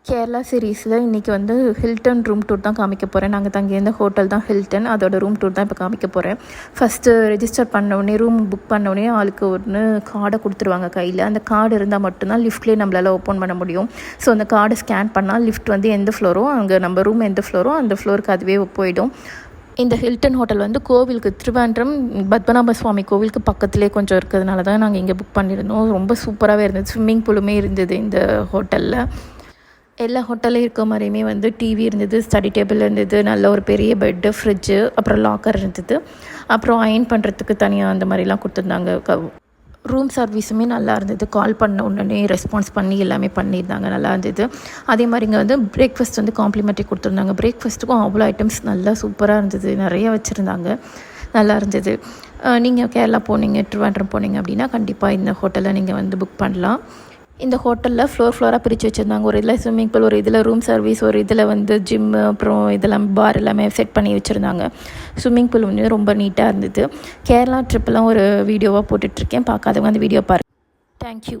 கேரளா சீரீஸில் இன்றைக்கி வந்து ஹில்டன் ரூம் டூர் தான் காமிக்க போகிறேன். நாங்கள் தங்கியிருந்த ஹோட்டல் தான் ஹில்டன், அதோட ரூம் டூர் தான் இப்போ காமிக்க போகிறேன். ஃபஸ்ட்டு ரெஜிஸ்டர் பண்ண ரூம் புக் பண்ண ஆளுக்கு ஒன்று கார்டை கொடுத்துருவாங்க கையில். அந்த கார்டு இருந்தால் மட்டும்தான் லிஃப்ட்லேயே நம்மளால் ஓப்பன் பண்ண முடியும். ஸோ அந்த கார்டை ஸ்கேன் பண்ணால் லிஃப்ட் வந்து எந்த ஃப்ளோரோ அங்கே நம்ம ரூம் எந்த ஃப்ளோரோ அந்த ஃப்ளோருக்கு அதுவே போயிடும். இந்த ஹில்டன் ஹோட்டல் வந்து கோவிலுக்கு திருவாண்டம் பத்மநாப சுவாமி கோவிலுக்கு பக்கத்துலேயே கொஞ்சம் இருக்கிறதுனால தான் நாங்கள் இங்கே புக் பண்ணியிருந்தோம். ரொம்ப சூப்பராகவே இருந்தது. ஸ்விம்மிங் பூலுமே இருந்தது இந்த ஹோட்டலில். எல்லா ஹோட்டலில் இருக்க மாதிரியுமே வந்து டிவி இருந்தது, ஸ்டடி டேபிள் இருந்தது, நல்ல ஒரு பெரிய பெட்டு, ஃப்ரிட்ஜு, அப்புறம் லாக்கர் இருந்தது. அப்புறம் அயன் பண்ணுறதுக்கு தனியாக அந்த மாதிரிலாம் கொடுத்துருந்தாங்க. ரூம் சர்வீஸுமே நல்லா இருந்தது. கால் பண்ண உடனே ரெஸ்பான்ஸ் பண்ணி எல்லாமே பண்ணியிருந்தாங்க, நல்லா இருந்தது. அதே மாதிரி இங்கே வந்து பிரேக்ஃபாஸ்ட் வந்து காம்ப்ளிமெண்ட்ரி கொடுத்துருந்தாங்க. பிரேக்ஃபாஸ்ட்டுக்கும் அவ்வளோ ஐட்டம்ஸ் நல்லா சூப்பராக இருந்தது, நிறைய வச்சுருந்தாங்க, நல்லா இருந்தது. நீங்கள் கேரளா போனீங்க, திருவாண்டம் போனீங்க அப்படின்னா கண்டிப்பாக இந்த ஹோட்டலில் நீங்கள் வந்து புக் பண்ணலாம். இந்த ஹோட்டலில் ஃப்ளோராக பிரித்து வச்சுருந்தாங்க. ஒரு இதில் ஸ்விம்மிங் பூல், ஒரு இதில் ரூம் சர்வீஸ், ஒரு இதில் வந்து ஜிம்மு, அப்புறம் இதெல்லாம் பார் எல்லாமே செட் பண்ணி வச்சுருந்தாங்க. ஸ்விம்மிங் பூல் வந்து ரொம்ப நீட்டாக இருந்தது. கேரளா ட்ரிப்பெல்லாம் ஒரு வீடியோவாக போட்டுட்ருக்கேன், பார்க்காதவங்க அந்த வீடியோ பாருங்கள். தேங்க்யூ.